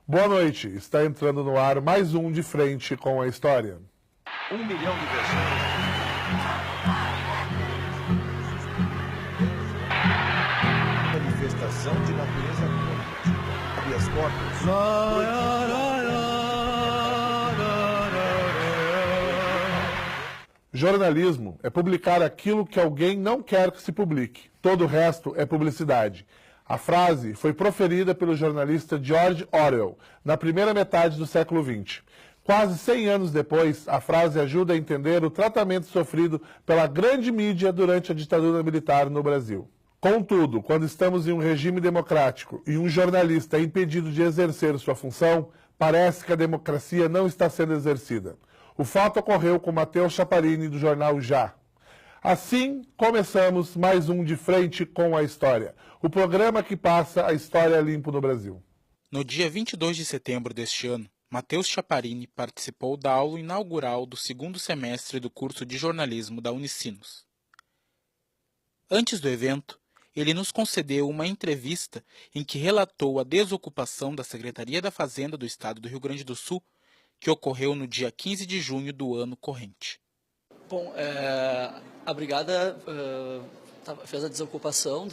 Boa noite, está entrando no ar mais um De Frente com a História. 1 milhão de pessoas. Manifestação de natureza política. Habeas corpus. Jornalismo é publicar aquilo que alguém não quer que se publique. Todo o resto é publicidade. A frase foi proferida pelo jornalista George Orwell na primeira metade do século XX. Quase 100 anos depois, a frase ajuda a entender o tratamento sofrido pela grande mídia durante a ditadura militar no Brasil. Contudo, quando estamos em um regime democrático e um jornalista é impedido de exercer sua função, parece que a democracia não está sendo exercida. O fato ocorreu com Matheus Chaparini, do jornal Já. Assim, começamos mais um De Frente com a História, o programa que passa a história limpo no Brasil. No dia 22 de setembro deste ano, Matheus Chaparini participou da aula inaugural do segundo semestre do curso de jornalismo da Unicinos. Antes do evento, ele nos concedeu uma entrevista em que relatou a desocupação da Secretaria da Fazenda do Estado do Rio Grande do Sul, que ocorreu no dia 15 de junho do ano corrente. Bom, a brigada fez a desocupação,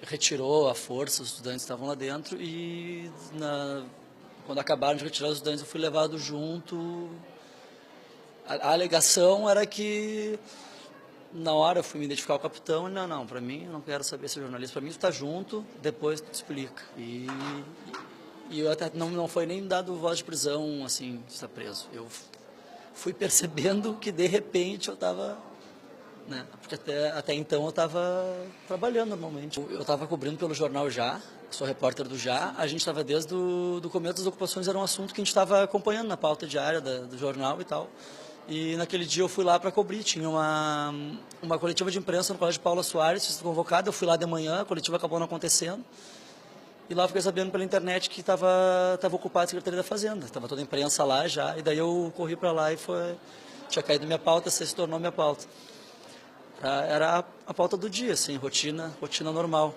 retirou a força, os estudantes estavam lá dentro e quando acabaram de retirar os estudantes eu fui levado junto. A alegação era que na hora eu fui me identificar com o capitão e não, para mim, eu não quero saber se é jornalista, para mim tu tá junto, depois tu te explica. E eu até não foi nem dado voz de prisão, assim, está preso. Eu fui percebendo que de repente eu estava, né, porque até então eu estava trabalhando normalmente. Eu estava cobrindo pelo jornal Já, sou repórter do Já, a gente estava desde o começo das ocupações, era um assunto que a gente estava acompanhando na pauta diária do jornal e tal. E naquele dia eu fui lá para cobrir, tinha uma coletiva de imprensa no Colégio Paula Soares, fui convocado, eu fui lá de manhã, a coletiva acabou não acontecendo. E lá eu fiquei sabendo pela internet que estava ocupada a Secretaria da Fazenda, estava toda a imprensa lá já, e daí eu corri para lá e tinha caído minha pauta, se tornou minha pauta. Era a pauta do dia, assim, rotina normal.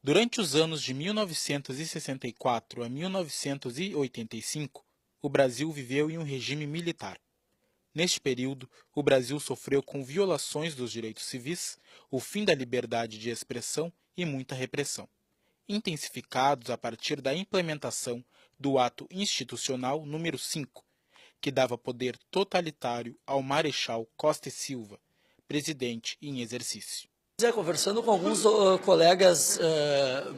Durante os anos de 1964 a 1985, o Brasil viveu em um regime militar. Neste período, o Brasil sofreu com violações dos direitos civis, o fim da liberdade de expressão e muita repressão, intensificados a partir da implementação do Ato Institucional número 5, que dava poder totalitário ao Marechal Costa e Silva, presidente em exercício. Conversando com alguns colegas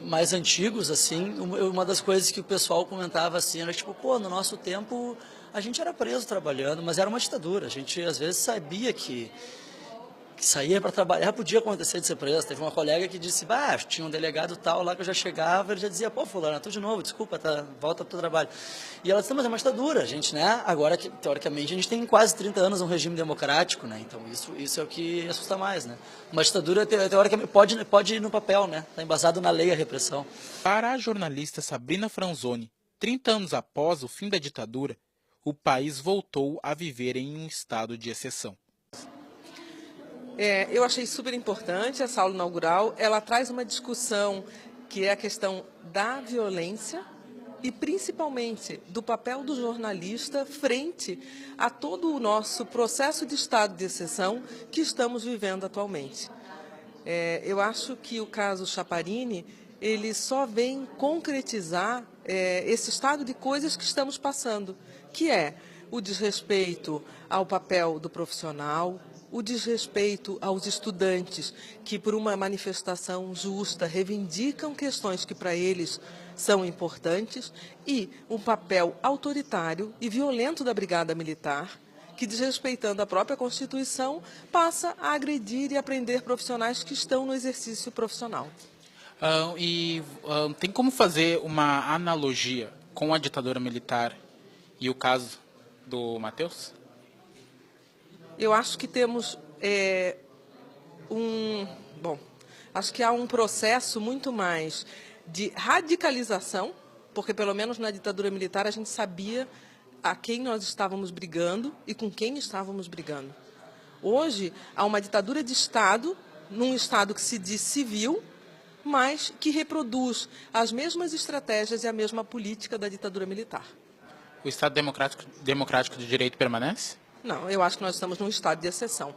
mais antigos, assim, uma das coisas que o pessoal comentava assim, era tipo, no nosso tempo a gente era preso trabalhando, mas era uma ditadura, a gente às vezes sabia que saía para trabalhar, podia acontecer de ser preso. Teve uma colega que disse, tinha um delegado tal lá que eu já chegava, ele já dizia, fulano, tu de novo, desculpa, volta pro teu trabalho. E ela disse, mas é uma ditadura, a gente, né, agora que teoricamente a gente tem quase 30 anos um regime democrático, né, então isso é o que assusta mais, né. Uma ditadura, teoricamente, pode ir no papel, né, está embasado na lei a repressão. Para a jornalista Sabrina Franzoni, 30 anos após o fim da ditadura, o país voltou a viver em um estado de exceção. Eu achei super importante essa aula inaugural. Ela traz uma discussão que é a questão da violência e, principalmente, do papel do jornalista frente a todo o nosso processo de estado de exceção que estamos vivendo atualmente. Eu acho que o caso Chaparini, ele só vem concretizar esse estado de coisas que estamos passando, que é o desrespeito ao papel do profissional, o desrespeito aos estudantes que, por uma manifestação justa, reivindicam questões que para eles são importantes, e um papel autoritário e violento da Brigada Militar, que, desrespeitando a própria Constituição, passa a agredir e a prender profissionais que estão no exercício profissional. Tem como fazer uma analogia com a ditadura militar e o caso do Matheus? Eu acho que temos acho que há um processo muito mais de radicalização, porque pelo menos na ditadura militar a gente sabia a quem nós estávamos brigando e com quem estávamos brigando. Hoje há uma ditadura de Estado, num Estado que se diz civil, mas que reproduz as mesmas estratégias e a mesma política da ditadura militar. O Estado democrático de direito permanece? Não, eu acho que nós estamos num estado de exceção.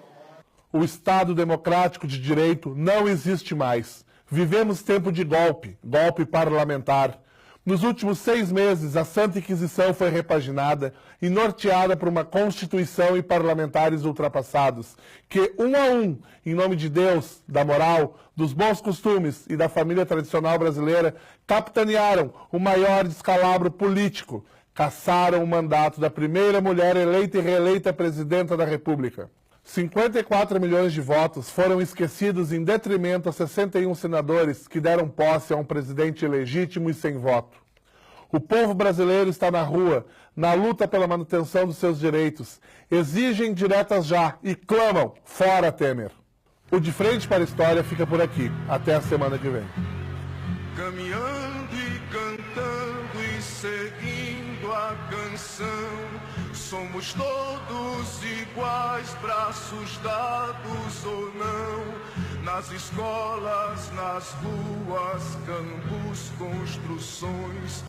O Estado democrático de direito não existe mais. Vivemos tempo de golpe, golpe parlamentar. Nos últimos 6 meses, a Santa Inquisição foi repaginada e norteada por uma Constituição e parlamentares ultrapassados, que, um a um, em nome de Deus, da moral, dos bons costumes e da família tradicional brasileira, capitanearam o maior descalabro político, cassaram o mandato da primeira mulher eleita e reeleita presidenta da República. 54 milhões de votos foram esquecidos em detrimento a 61 senadores que deram posse a um presidente ilegítimo e sem voto. O povo brasileiro está na rua, na luta pela manutenção dos seus direitos, exigem diretas já e clamam fora Temer. O De Frente para a História fica por aqui. Até a semana que vem. Caminhando e cantando e seguindo a canção, somos todos iguais, braços dados ou não, nas escolas, nas ruas, campos, construções.